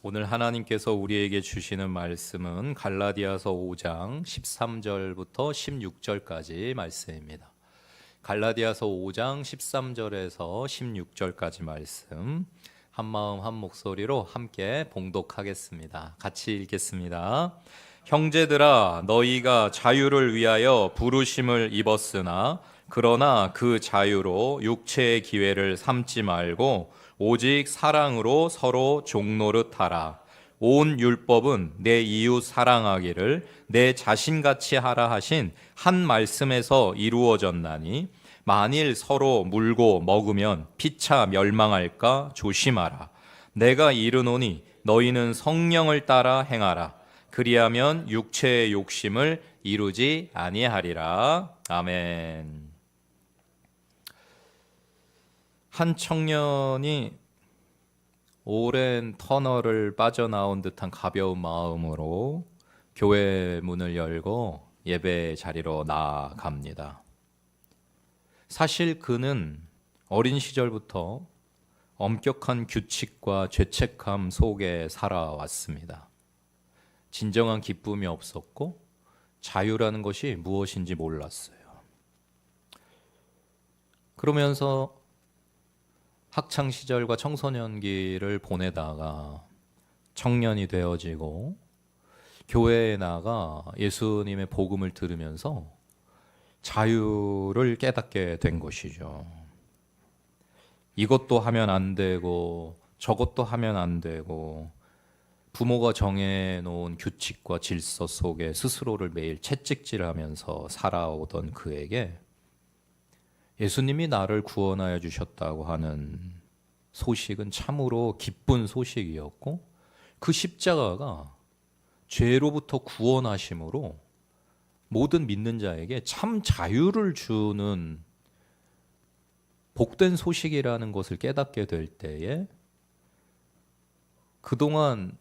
오늘 하나님께서 우리에게 주시는 말씀은 갈라디아서 5장 13절부터 16절까지 말씀입니다. 갈라디아서 5장 13절에서 16절까지 말씀 한마음 한 목소리로 함께 봉독하겠습니다. 같이 읽겠습니다. 형제들아, 너희가 자유를 위하여 부르심을 입었으나 그러나 그 자유로 육체의 기회를 삼지 말고 오직 사랑으로 서로 종노릇하라. 온 율법은 내 이웃 사랑하기를 내 자신같이 하라 하신 한 말씀에서 이루어졌나니 만일 서로 물고 먹으면 피차 멸망할까 조심하라. 내가 이르노니 너희는 성령을 따라 행하라. 그리하면 육체의 욕심을 이루지 아니하리라. 아멘. 한 청년이 오랜 터널을 빠져나온 듯한 가벼운 마음으로 교회 문을 열고 예배 자리로 나아갑니다. 사실 그는 어린 시절부터 엄격한 규칙과 죄책감 속에 살아왔습니다. 진정한 기쁨이 없었고 자유라는 것이 무엇인지 몰랐어요. 그러면서 학창 시절과 청소년기를 보내다가 청년이 되어지고 교회에 나가 예수님의 복음을 들으면서 자유를 깨닫게 된 것이죠. 이것도 하면 안 되고 저것도 하면 안 되고 부모가 정해놓은 규칙과 질서 속에 스스로를 매일 채찍질하면서 살아오던 그에게 예수님이 나를 구원하여 주셨다고 하는 소식은 참으로 기쁜 소식이었고 그 십자가가 죄로부터 구원하심으로 모든 믿는 자에게 참 자유를 주는 복된 소식이라는 것을 깨닫게 될 때에 그동안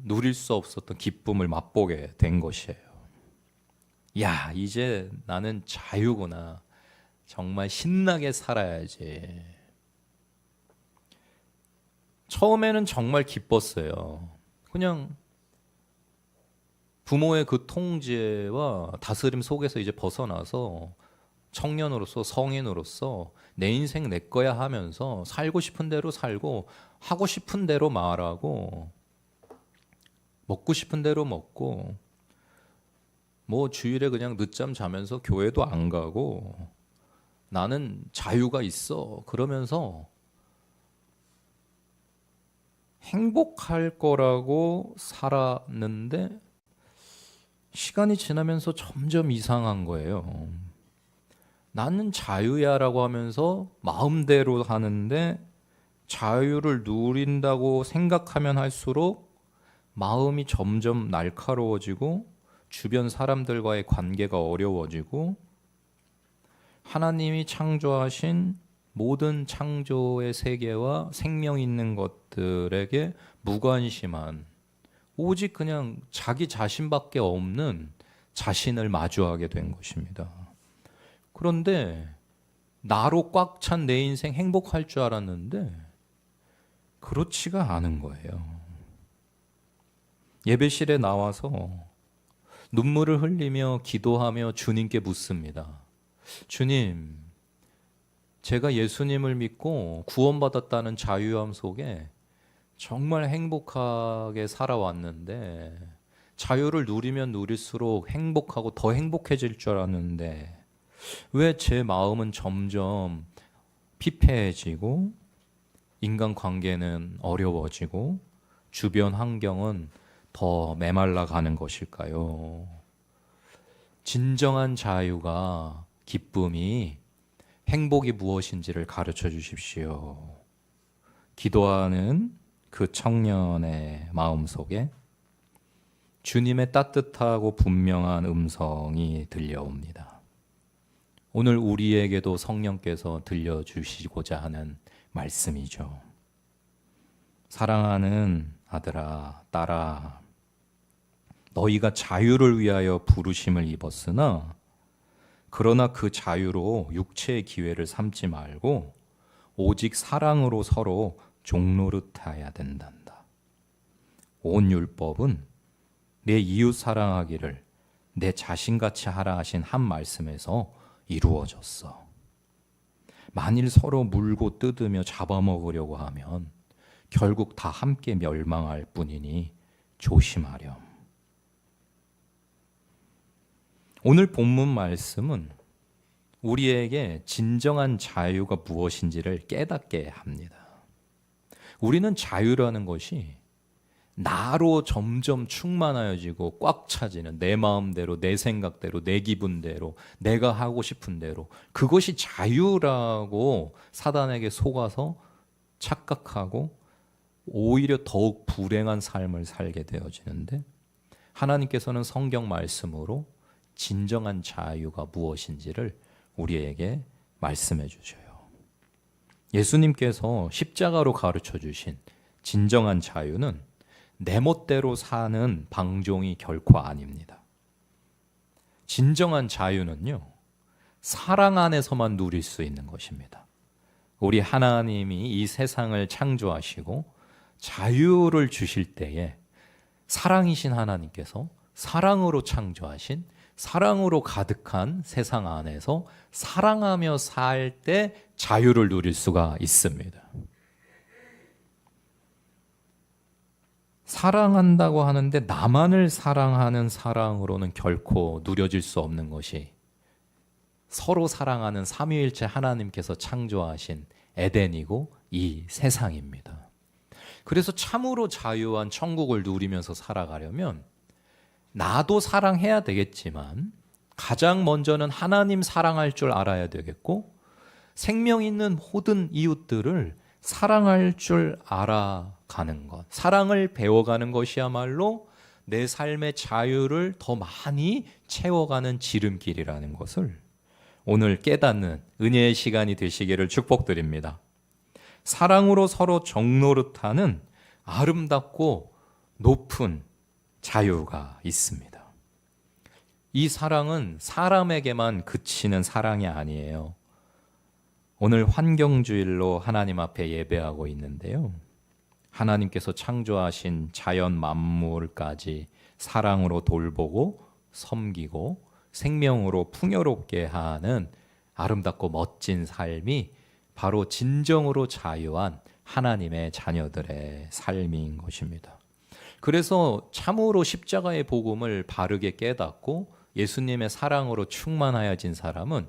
누릴 수 없었던 기쁨을 맛보게 된 것이에요. 야, 이제 나는 자유구나. 정말 신나게 살아야지. 처음에는 정말 기뻤어요. 그냥 부모의 그 통제와 다스림 속에서 이제 벗어나서 청년으로서 성인으로서 내 인생 내 거야 하면서 살고 싶은 대로 살고 하고 싶은 대로 말하고 먹고 싶은 대로 먹고 뭐 주일에 그냥 늦잠 자면서 교회도 안 가고 나는 자유가 있어. 그러면서 행복할 거라고 살았는데 시간이 지나면서 점점 이상한 거예요. 나는 자유야라고 하면서 마음대로 하는데 자유를 누린다고 생각하면 할수록 마음이 점점 날카로워지고 주변 사람들과의 관계가 어려워지고 하나님이 창조하신 모든 창조의 세계와 생명 있는 것들에게 무관심한 오직 그냥 자기 자신밖에 없는 자신을 마주하게 된 것입니다. 그런데 나로 꽉 찬 내 인생 행복할 줄 알았는데 그렇지가 않은 거예요. 예배실에 나와서 눈물을 흘리며 기도하며 주님께 묻습니다. 주님, 제가 예수님을 믿고 구원받았다는 자유함 속에 정말 행복하게 살아왔는데 자유를 누리면 누릴수록 행복하고 더 행복해질 줄 알았는데 왜 제 마음은 점점 피폐해지고 인간관계는 어려워지고 주변 환경은 더 메말라 가는 것일까요? 진정한 자유가 기쁨이 행복이 무엇인지를 가르쳐 주십시오. 기도하는 그 청년의 마음속에 주님의 따뜻하고 분명한 음성이 들려옵니다. 오늘 우리에게도 성령께서 들려주시고자 하는 말씀이죠. 사랑하는 아들아, 딸아, 너희가 자유를 위하여 부르심을 입었으나 그러나 그 자유로 육체의 기회를 삼지 말고 오직 사랑으로 서로 종노릇하여야 된단다. 온 율법은 내 이웃 사랑하기를 내 자신같이 하라 하신 한 말씀에서 이루어졌어. 만일 서로 물고 뜯으며 잡아먹으려고 하면 결국 다 함께 멸망할 뿐이니 조심하렴. 오늘 본문 말씀은 우리에게 진정한 자유가 무엇인지를 깨닫게 합니다. 우리는 자유라는 것이 나로 점점 충만하여지고 꽉 차지는 내 마음대로, 내 생각대로, 내 기분대로, 내가 하고 싶은 대로, 그것이 자유라고 사단에게 속아서 착각하고 오히려 더욱 불행한 삶을 살게 되어지는데, 하나님께서는 성경 말씀으로 진정한 자유가 무엇인지를 우리에게 말씀해 주셔요. 예수님께서 십자가로 가르쳐 주신 진정한 자유는 내 멋대로 사는 방종이 결코 아닙니다. 진정한 자유는요, 사랑 안에서만 누릴 수 있는 것입니다. 우리 하나님이 이 세상을 창조하시고 자유를 주실 때에 사랑이신 하나님께서 사랑으로 창조하신, 사랑으로 가득한 세상 안에서 사랑하며 살 때 자유를 누릴 수가 있습니다. 사랑한다고 하는데 나만을 사랑하는 사랑으로는 결코 누려질 수 없는 것이 서로 사랑하는 삼위일체 하나님께서 창조하신 에덴이고 이 세상입니다. 그래서 참으로 자유한 천국을 누리면서 살아가려면 나도 사랑해야 되겠지만 가장 먼저는 하나님 사랑할 줄 알아야 되겠고, 생명 있는 모든 이웃들을 사랑할 줄 알아가는 것, 사랑을 배워가는 것이야말로 내 삶의 자유를 더 많이 채워가는 지름길이라는 것을 오늘 깨닫는 은혜의 시간이 되시기를 축복드립니다. 사랑으로 서로 정노릇하는 아름답고 높은 자유가 있습니다. 이 사랑은 사람에게만 그치는 사랑이 아니에요. 오늘 환경주일로 하나님 앞에 예배하고 있는데요, 하나님께서 창조하신 자연 만물까지 사랑으로 돌보고 섬기고 생명으로 풍요롭게 하는 아름답고 멋진 삶이 바로 진정으로 자유한 하나님의 자녀들의 삶인 것입니다. 그래서 참으로 십자가의 복음을 바르게 깨닫고 예수님의 사랑으로 충만하여진 사람은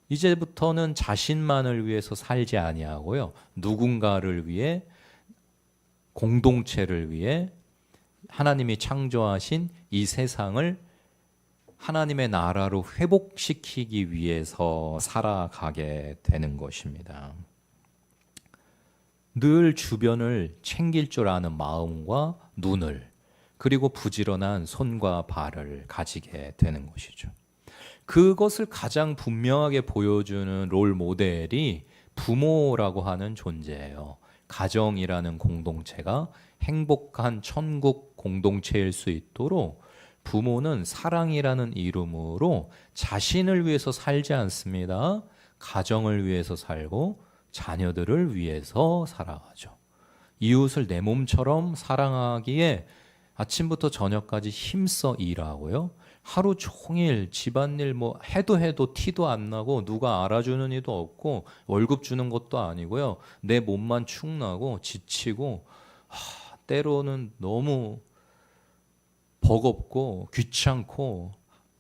이제부터는 자신만을 위해서 살지 아니하고요, 누군가를 위해, 공동체를 위해 하나님이 창조하신 이 세상을 하나님의 나라로 회복시키기 위해서 살아가게 되는 것입니다. 늘 주변을 챙길 줄 아는 마음과 눈을, 그리고 부지런한 손과 발을 가지게 되는 것이죠. 그것을 가장 분명하게 보여주는 롤 모델이 부모라고 하는 존재예요. 가정이라는 공동체가 행복한 천국 공동체일 수 있도록 부모는 사랑이라는 이름으로 자신을 위해서 살지 않습니다. 가정을 위해서 살고 자녀들을 위해서 살아가죠. 이웃을 내 몸처럼 사랑하기에 아침부터 저녁까지 힘써 일하고요, 하루 종일 집안일 해도 티도 안 나고 누가 알아주는 이도 없고 월급 주는 것도 아니고요, 내 몸만 축나고 지치고 때로는 너무 버겁고 귀찮고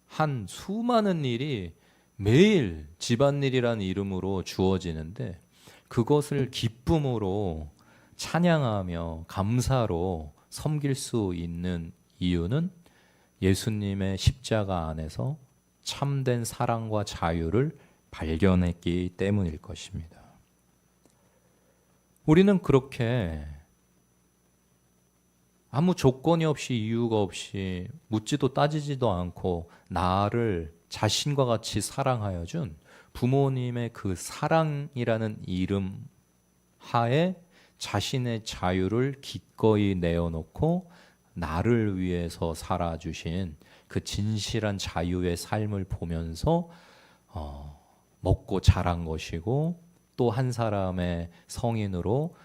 한 수많은 일이 매일 집안일이라는 이름으로 주어지는데, 그것을 기쁨으로 찬양하며 감사로 섬길 수 있는 이유는 예수님의 십자가 안에서 참된 사랑과 자유를 발견했기 때문일 것입니다. 우리는 그렇게 아무 조건이 없이, 이유가 없이, 묻지도 따지지도 않고 나를 자신과 같이 사랑하여 준 부모님의 그 사랑이라는 이름 하에 자신의 자유를 기꺼이 내어놓고 나를 위해서 살아주신 그 진실한 자유의 삶을 보면서 먹고 자란 것이고, 또 한 사람의 성인으로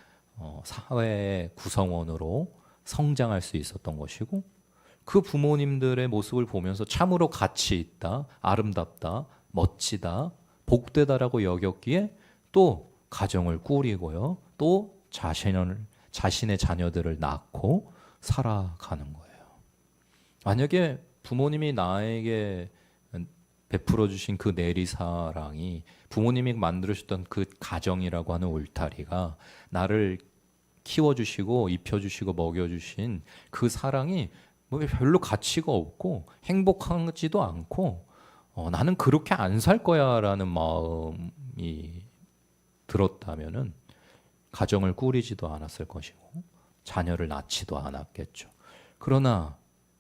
사회의 구성원으로 성장할 수 있었던 것이고, 그 부모님들의 모습을 보면서 참으로 가치 있다, 아름답다, 멋지다, 복되다라고 여겼기에 또 가정을 꾸리고요, 또 자신의 자녀들을 낳고 살아가는 거예요. 만약에 부모님이 나에게 베풀어 주신 그 내리사랑이, 부모님이 만들어 주셨던 그 가정이라고 하는 울타리가, 나를 키워주시고 입혀주시고 먹여주신 그 사랑이 뭐 별로 가치가 없고 행복하지도 않고, 나는 그렇게 안 살 거야라는 마음이 들었다면은 가정을 꾸리지도 않았을 것이고 자녀를 낳지도 않았겠죠. 그러나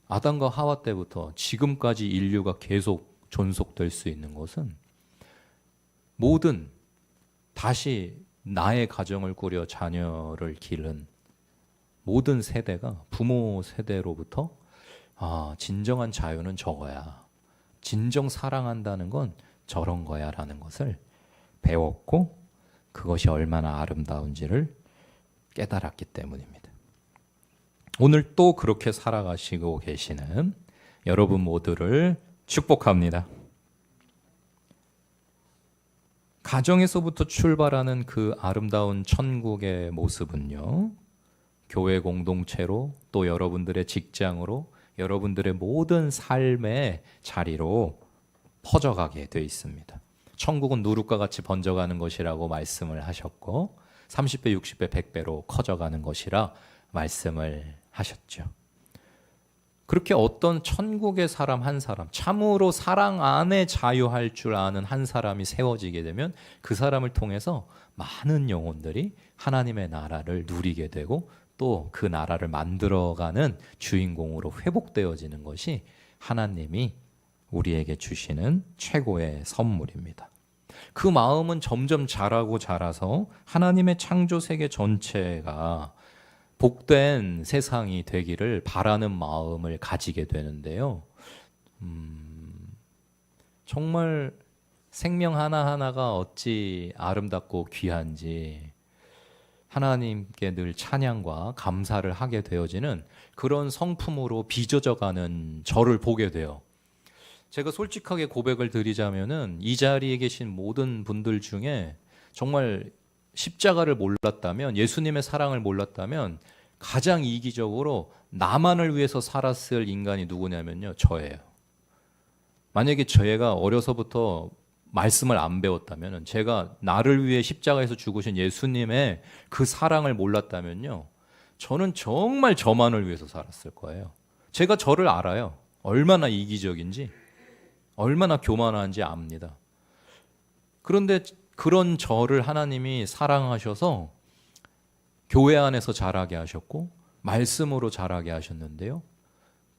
아담과 하와 때부터 지금까지 인류가 계속 존속될 수 있는 것은, 모든 다시 나의 가정을 꾸려 자녀를 기른 모든 세대가 부모 세대로부터 진정한 자유는 저거야, 진정 사랑한다는 건 저런 거야 라는 것을 배웠고, 그것이 얼마나 아름다운지를 깨달았기 때문입니다. 오늘 또 그렇게 살아가시고 계시는 여러분 모두를 축복합니다. 가정에서부터 출발하는 그 아름다운 천국의 모습은요, 교회 공동체로, 또 여러분들의 직장으로, 여러분들의 모든 삶의 자리로 퍼져가게 돼 있습니다. 천국은 누룩과 같이 번져가는 것이라고 말씀을 하셨고, 30배, 60배, 100배로 커져가는 것이라 말씀을 하셨죠. 그렇게 어떤 천국의 사람 한 사람, 참으로 사랑 안에 자유할 줄 아는 한 사람이 세워지게 되면, 그 사람을 통해서 많은 영혼들이 하나님의 나라를 누리게 되고, 또 그 나라를 만들어가는 주인공으로 회복되어지는 것이 하나님이 우리에게 주시는 최고의 선물입니다. 그 마음은 점점 자라고 자라서 하나님의 창조 세계 전체가 복된 세상이 되기를 바라는 마음을 가지게 되는데요. 정말 생명 하나하나가 어찌 아름답고 귀한지 하나님께 늘 찬양과 감사를 하게 되어지는 그런 성품으로 빚어져가는 저를 보게 돼요. 제가 솔직하게 고백을 드리자면은, 이 자리에 계신 모든 분들 중에 정말 십자가를 몰랐다면, 예수님의 사랑을 몰랐다면 가장 이기적으로 나만을 위해서 살았을 인간이 누구냐면요, 저예요. 만약에 저희가 어려서부터 말씀을 안 배웠다면, 제가 나를 위해 십자가에서 죽으신 예수님의 그 사랑을 몰랐다면요, 저는 정말 저만을 위해서 살았을 거예요. 제가 저를 알아요. 얼마나 이기적인지, 얼마나 교만한지 압니다. 그런데 그런 저를 하나님이 사랑하셔서 교회 안에서 자라게 하셨고 말씀으로 자라게 하셨는데요,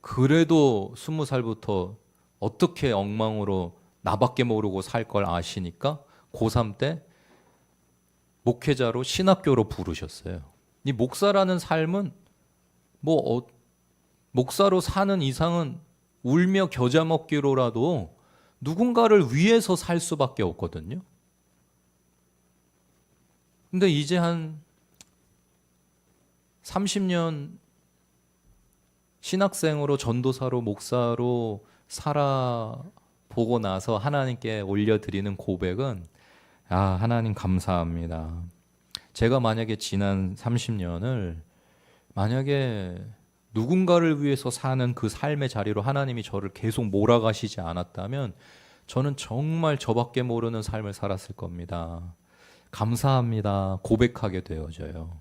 그래도 20살부터 어떻게 엉망으로 나밖에 모르고 살 걸 아시니까 고3 때 목회자로 신학교로 부르셨어요. 이 목사라는 삶은 목사로 사는 이상은 울며 겨자 먹기로라도 누군가를 위해서 살 수밖에 없거든요. 근데 이제 한 30년 신학생으로, 전도사로, 목사로 살아보고 나서 하나님께 올려드리는 고백은, 하나님 감사합니다. 제가 만약에 지난 30년을 만약에 누군가를 위해서 사는 그 삶의 자리로 하나님이 저를 계속 몰아가시지 않았다면 저는 정말 저밖에 모르는 삶을 살았을 겁니다. 감사합니다. 고백하게 되어져요.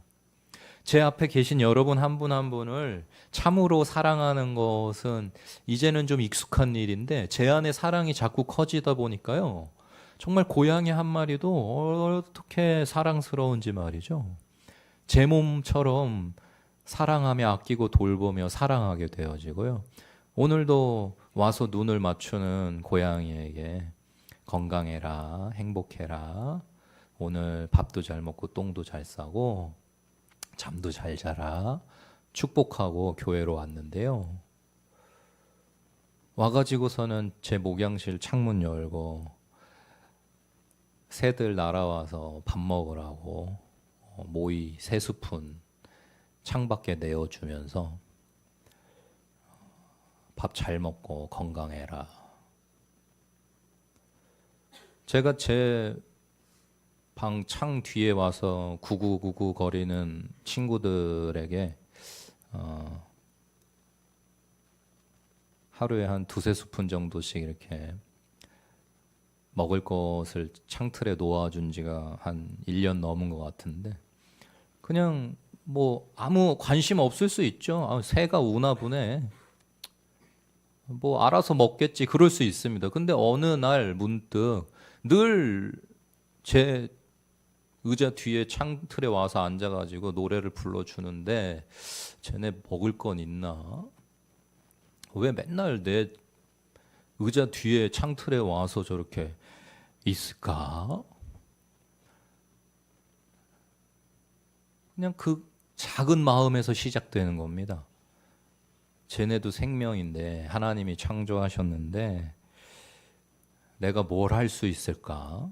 제 앞에 계신 여러분 한 분 한 분을 참으로 사랑하는 것은 이제는 좀 익숙한 일인데, 제 안에 사랑이 자꾸 커지다 보니까요, 정말 고양이 한 마리도 어떻게 사랑스러운지 말이죠. 제 몸처럼 사랑하며 아끼고 돌보며 사랑하게 되어지고요. 오늘도 와서 눈을 맞추는 고양이에게 건강해라, 행복해라, 오늘 밥도 잘 먹고 똥도 잘 싸고 잠도 잘 자라 축복하고 교회로 왔는데요. 와가지고서는 제 목양실 창문 열고 새들 날아와서 밥 먹으라고 모이 3스푼 창밖에 내어주면서 밥 잘 먹고 건강해라. 제가 제 방 창 뒤에 와서 구구구구 거리는 친구들에게 하루에 한 두세 스푼 정도씩 이렇게 먹을 것을 창틀에 놓아준 지가 한 1년 넘은 것 같은데, 그냥 뭐 아무 관심 없을 수 있죠. 아, 새가 우나 보네. 뭐 알아서 먹겠지. 그럴 수 있습니다. 근데 어느 날 문득 늘 제 의자 뒤에 창틀에 와서 앉아가지고 노래를 불러주는데 쟤네 먹을 건 있나? 왜 맨날 내 의자 뒤에 창틀에 와서 저렇게 있을까? 그냥 그 작은 마음에서 시작되는 겁니다. 쟤네도 생명인데 하나님이 창조하셨는데 내가 뭘 할 수 있을까?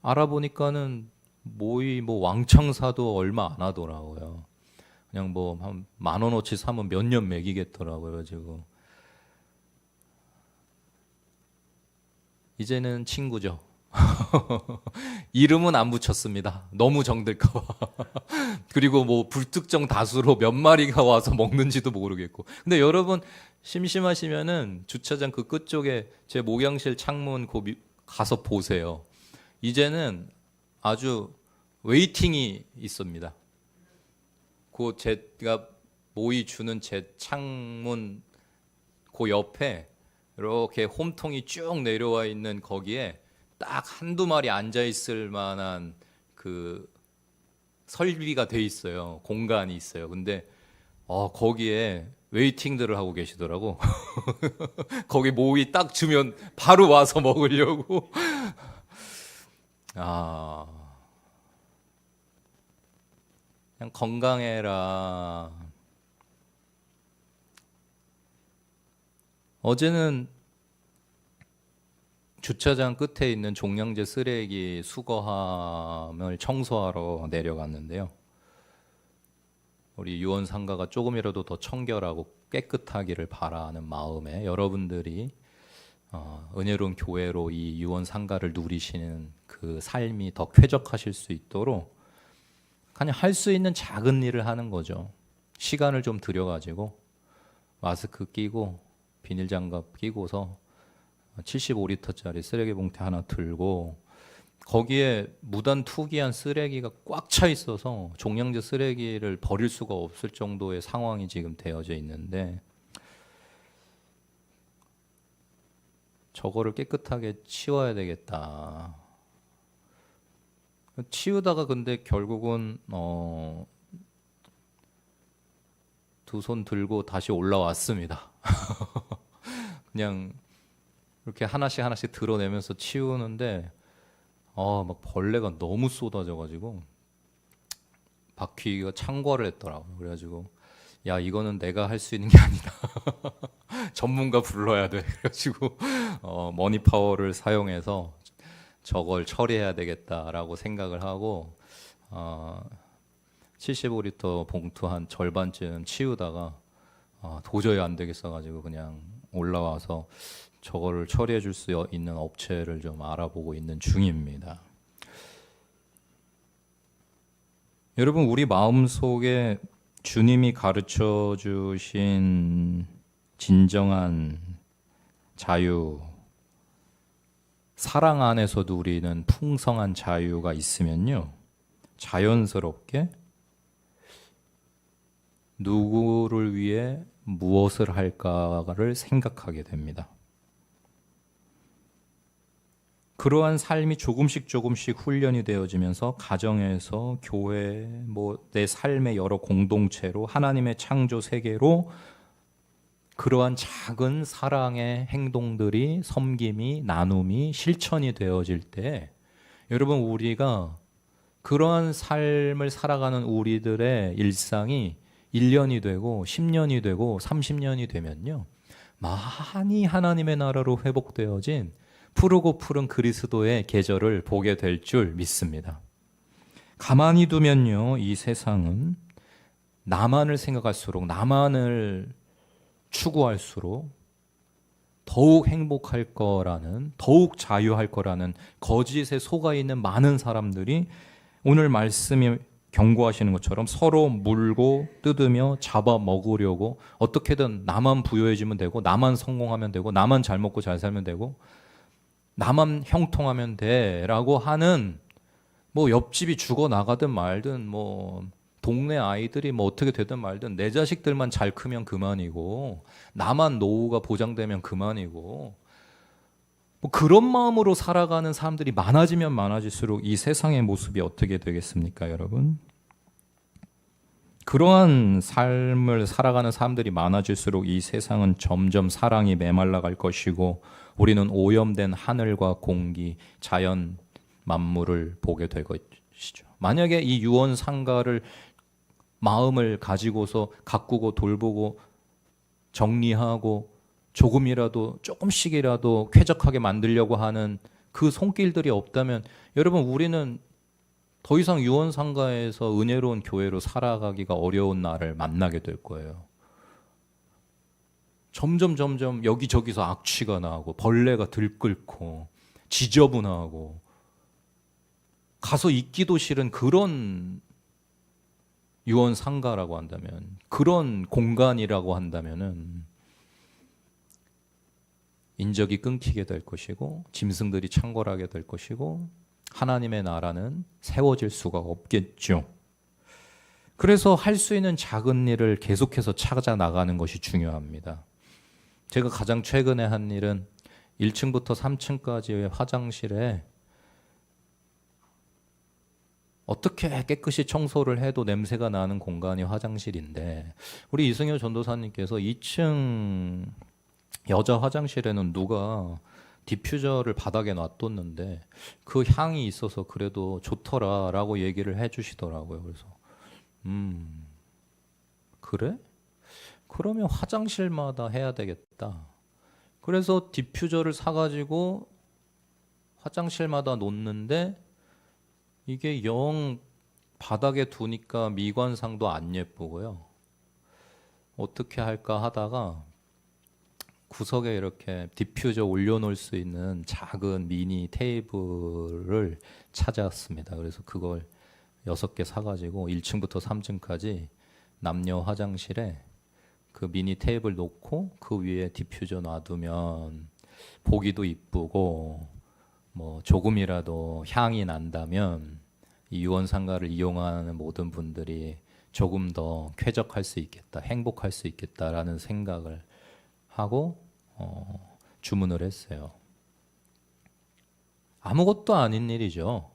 알아보니까는 모이 뭐 왕창 사도 얼마 안 하더라고요. 그냥 뭐 한 10,000원어치 사면 몇 년 먹이겠더라고요. 그래가지고 이제는 친구죠. 이름은 안 붙였습니다. 너무 정들까 봐. 그리고 뭐 불특정 다수로 몇 마리가 와서 먹는지도 모르겠고. 근데 여러분 심심하시면은 주차장 그 끝쪽에 제 목양실 창문 가서 보세요. 이제는 아주 웨이팅이 있습니다. 그 제가 모이 주는 제 창문 그 옆에 이렇게 홈통이 쭉 내려와 있는 거기에 딱 한두 마리 앉아 있을 만한 그 설비가 돼 있어요. 공간이 있어요. 근데 거기에 웨이팅들을 하고 계시더라고. 거기 모이 딱 주면 바로 와서 먹으려고. 그냥 건강해라. 어제는 주차장 끝에 있는 종량제 쓰레기 수거함을 청소하러 내려갔는데요. 우리 유원 상가가 조금이라도 더 청결하고 깨끗하기를 바라는 마음에 여러분들이 은혜로운 교회로 이 유원 상가를 누리시는 그 삶이 더 쾌적하실 수 있도록 그냥 할 수 있는 작은 일을 하는 거죠. 시간을 좀 들여가지고 마스크 끼고 비닐장갑 끼고서 75리터짜리 쓰레기 봉투 하나 들고 거기에 무단 투기한 쓰레기가 꽉 차 있어서 종량제 쓰레기를 버릴 수가 없을 정도의 상황이 지금 되어져 있는데 저거를 깨끗하게 치워야 되겠다. 치우다가 근데 결국은 두 손 들고 다시 올라왔습니다. 그냥 이렇게 하나씩 드러내면서 치우는데 막 벌레가 너무 쏟아져가지고 바퀴가 창궐을 했더라고요. 그래가지고 야 이거는 내가 할 수 있는 게 아니다. 전문가 불러야 돼. 그래가지고 머니파워를 사용해서 저걸 처리해야 되겠다라고 생각을 하고 75리터 봉투 한 절반쯤 치우다가 도저히 안 되겠어가지고 그냥 올라와서 저거를 처리해 줄 수 있는 업체를 좀 알아보고 있는 중입니다. 여러분 우리 마음속에 주님이 가르쳐 주신 진정한 자유, 사랑 안에서도 우리는 풍성한 자유가 있으면요, 자연스럽게 누구를 위해 무엇을 할까를 생각하게 됩니다. 그러한 삶이 조금씩 훈련이 되어지면서 가정에서 교회, 내 삶의 여러 공동체로 하나님의 창조 세계로 그러한 작은 사랑의 행동들이 섬김이 나눔이 실천이 되어질 때 여러분 우리가 그러한 삶을 살아가는 우리들의 일상이 1년이 되고 10년이 되고 30년이 되면요 많이 하나님의 나라로 회복되어진 푸르고 푸른 그리스도의 계절을 보게 될 줄 믿습니다. 가만히 두면요, 이 세상은 나만을 생각할수록, 나만을 추구할수록 더욱 행복할 거라는, 더욱 자유할 거라는 거짓에 속아 있는 많은 사람들이 오늘 말씀이 경고하시는 것처럼 서로 물고 뜯으며 잡아먹으려고 어떻게든 나만 부유해지면 되고, 나만 성공하면 되고, 나만 잘 먹고 잘 살면 되고, 나만 형통하면 돼라고 하는, 뭐 옆집이 죽어 나가든 말든, 뭐 동네 아이들이 뭐 어떻게 되든 말든 내 자식들만 잘 크면 그만이고, 나만 노후가 보장되면 그만이고, 뭐 그런 마음으로 살아가는 사람들이 많아지면 많아질수록 이 세상의 모습이 어떻게 되겠습니까, 여러분? 그러한 삶을 살아가는 사람들이 많아질수록 이 세상은 점점 사랑이 메말라 갈 것이고, 우리는 오염된 하늘과 공기, 자연 만물을 보게 될 것이죠. 만약에 이 유언 상가를 마음을 가지고서 가꾸고 돌보고 정리하고 조금이라도 조금씩이라도 쾌적하게 만들려고 하는 그 손길들이 없다면, 여러분, 우리는 더 이상 유언 상가에서 은혜로운 교회로 살아가기가 어려운 날을 만나게 될 거예요. 점점 여기저기서 악취가 나고 벌레가 들끓고 지저분하고 가서 있기도 싫은 그런 유언 상가라고 한다면, 그런 공간이라고 한다면은 인적이 끊기게 될 것이고, 짐승들이 창궐하게 될 것이고, 하나님의 나라는 세워질 수가 없겠죠. 그래서 할 수 있는 작은 일을 계속해서 찾아 나가는 것이 중요합니다. 제가 가장 최근에 한 일은 1층부터 3층까지의 화장실에 어떻게 깨끗이 청소를 해도 냄새가 나는 공간이 화장실인데, 우리 이승효 전도사님께서 2층 여자 화장실에는 누가 디퓨저를 바닥에 놔뒀는데 그 향이 있어서 그래도 좋더라라고 얘기를 해주시더라고요. 그래서 그래? 그러면 화장실마다 해야 되겠다. 그래서 디퓨저를 사가지고 화장실마다 놓는데 이게 영 바닥에 두니까 미관상도 안 예쁘고요. 어떻게 할까 하다가 구석에 이렇게 디퓨저 올려놓을 수 있는 작은 미니 테이블을 찾았습니다. 그래서 그걸 6개 사가지고 1층부터 3층까지 남녀 화장실에 그 미니 테이블 놓고 그 위에 디퓨저 놔두면 보기도 이쁘고, 뭐 조금이라도 향이 난다면 이 유언상가를 이용하는 모든 분들이 조금 더 쾌적할 수 있겠다, 행복할 수 있겠다라는 생각을 하고 주문을 했어요. 아무것도 아닌 일이죠.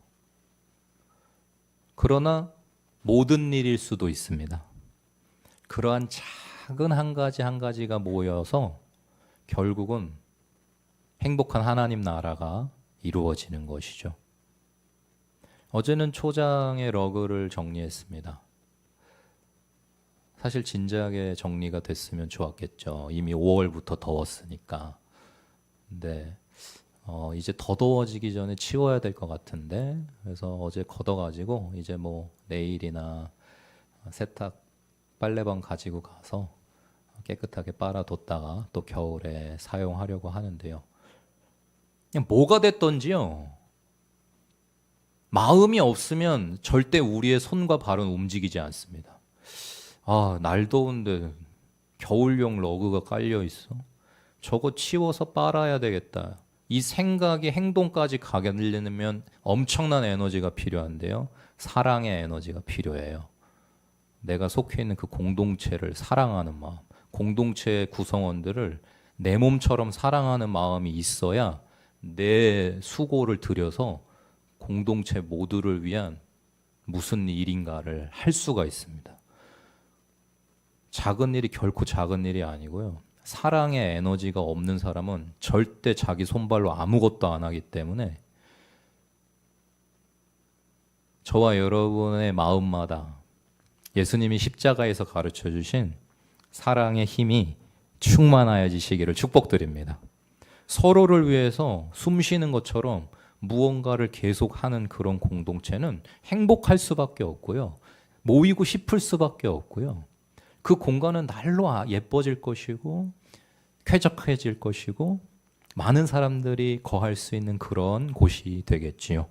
그러나 모든 일일 수도 있습니다. 그러한 작은 한 가지 한 가지가 모여서 결국은 행복한 하나님 나라가 이루어지는 것이죠. 어제는 초장의 러그를 정리했습니다. 사실 진작에 정리가 됐으면 좋았겠죠. 이미 5월부터 더웠으니까. 근데 이제 더 더워지기 전에 치워야 될 것 같은데, 그래서 어제 걷어가지고 이제 뭐 내일이나 세탁 빨래방 가지고 가서 깨끗하게 빨아뒀다가 또 겨울에 사용하려고 하는데요. 그냥 뭐가 됐던지요, 마음이 없으면 절대 우리의 손과 발은 움직이지 않습니다. 아, 날 더운데 겨울용 러그가 깔려 있어. 저거 치워서 빨아야 되겠다. 이 생각이 행동까지 가게 되려면 엄청난 에너지가 필요한데요. 사랑의 에너지가 필요해요. 내가 속해 있는 그 공동체를 사랑하는 마음, 공동체의 구성원들을 내 몸처럼 사랑하는 마음이 있어야 내 수고를 들여서 공동체 모두를 위한 무슨 일인가를 할 수가 있습니다. 작은 일이 결코 작은 일이 아니고요. 사랑의 에너지가 없는 사람은 절대 자기 손발로 아무것도 안 하기 때문에 저와 여러분의 마음마다 예수님이 십자가에서 가르쳐 주신 사랑의 힘이 충만하여지시기를 축복드립니다. 서로를 위해서 숨 쉬는 것처럼 무언가를 계속하는 그런 공동체는 행복할 수밖에 없고요. 모이고 싶을 수밖에 없고요. 그 공간은 날로 예뻐질 것이고 쾌적해질 것이고 많은 사람들이 거할 수 있는 그런 곳이 되겠지요.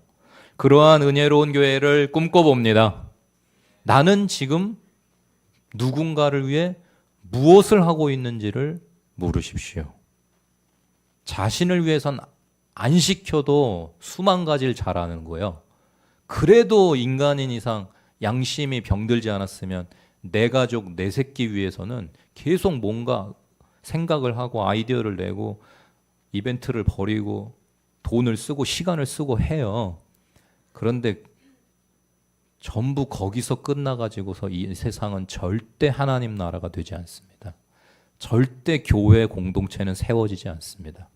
그러한 은혜로운 교회를 꿈꿔봅니다. 나는 지금 누군가를 위해 무엇을 하고 있는지를 물으십시오. 자신을 위해선 안 시켜도 수만 가지를 잘하는 거예요. 그래도 인간인 이상 양심이 병들지 않았으면 내 가족, 내 새끼 위해서는 계속 뭔가 생각을 하고 아이디어를 내고 이벤트를 벌이고 돈을 쓰고 시간을 쓰고 해요. 그런데 전부 거기서 끝나가지고서 이 세상은 절대 하나님 나라가 되지 않습니다. 절대 교회 공동체는 세워지지 않습니다.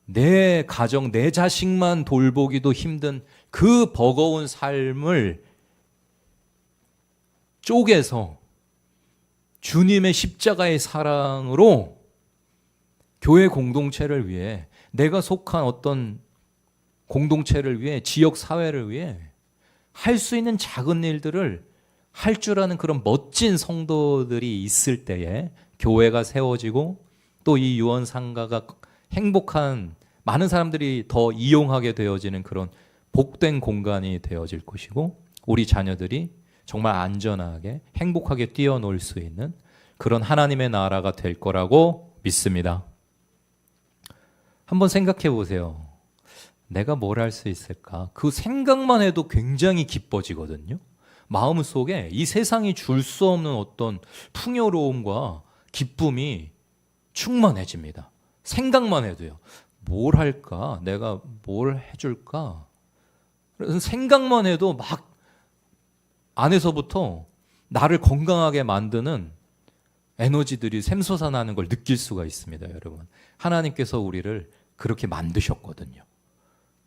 내 가정, 내 자식만 돌보기도 힘든 그 버거운 삶을 쪼개서 주님의 십자가의 사랑으로 교회 공동체를 위해, 내가 속한 어떤 공동체를 위해, 지역 사회를 위해 할 수 있는 작은 일들을 할 줄 아는 그런 멋진 성도들이 있을 때에 교회가 세워지고 또 이 유언상가가 행복한, 많은 사람들이 더 이용하게 되어지는 그런 복된 공간이 되어질 것이고, 우리 자녀들이 정말 안전하게 행복하게 뛰어놀 수 있는 그런 하나님의 나라가 될 거라고 믿습니다. 한번 생각해 보세요. 내가 뭘 할 수 있을까? 그 생각만 해도 굉장히 기뻐지거든요. 마음속에 이 세상이 줄 수 없는 어떤 풍요로움과 기쁨이 충만해집니다. 생각만 해도요. 뭘 할까? 내가 뭘 해줄까? 그래서 생각만 해도 막 안에서부터 나를 건강하게 만드는 에너지들이 샘솟아나는 걸 느낄 수가 있습니다, 여러분. 하나님께서 우리를 그렇게 만드셨거든요.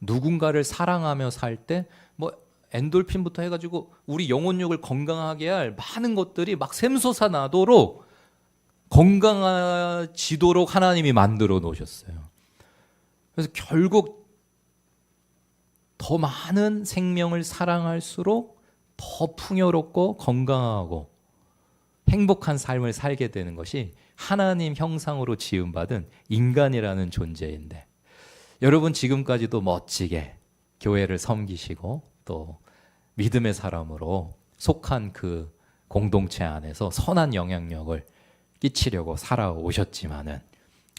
누군가를 사랑하며 살 때 뭐 엔돌핀부터 해가지고 우리 영혼력을 건강하게 할 많은 것들이 막 샘솟아나도록 건강해지도록 하나님이 만들어 놓으셨어요. 그래서 결국 더 많은 생명을 사랑할수록 더 풍요롭고 건강하고 행복한 삶을 살게 되는 것이 하나님 형상으로 지음받은 인간이라는 존재인데, 여러분 지금까지도 멋지게 교회를 섬기시고 또 믿음의 사람으로 속한 그 공동체 안에서 선한 영향력을 끼치려고 살아오셨지만은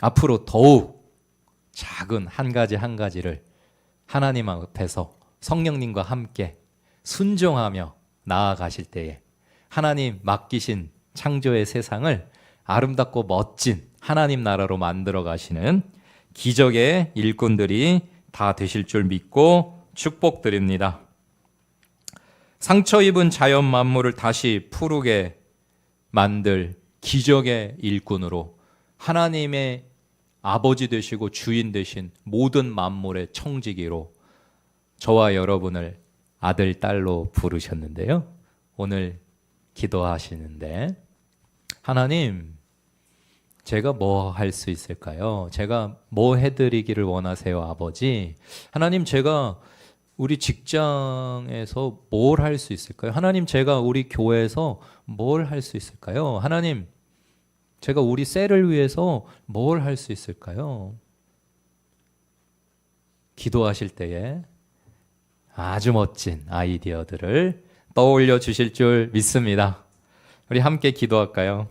앞으로 더욱 작은 한 가지 한 가지를 하나님 앞에서 성령님과 함께 순종하며 나아가실 때에 하나님 맡기신 창조의 세상을 아름답고 멋진 하나님 나라로 만들어 가시는 기적의 일꾼들이 다 되실 줄 믿고 축복드립니다. 상처 입은 자연 만물을 다시 푸르게 만들 기적의 일꾼으로 하나님의 아버지 되시고 주인 되신 모든 만물의 청지기로 저와 여러분을 아들, 딸로 부르셨는데요. 오늘 기도하시는데, 하나님, 제가 뭐 할 수 있을까요? 제가 뭐 해드리기를 원하세요, 아버지? 하나님, 제가 우리 직장에서 뭘 할 수 있을까요? 하나님, 제가 우리 교회에서 뭘 할 수 있을까요? 하나님, 제가 우리 셀을 위해서 뭘 할 수 있을까요? 기도하실 때에 아주 멋진 아이디어들을 떠올려 주실 줄 믿습니다. 우리 함께 기도할까요?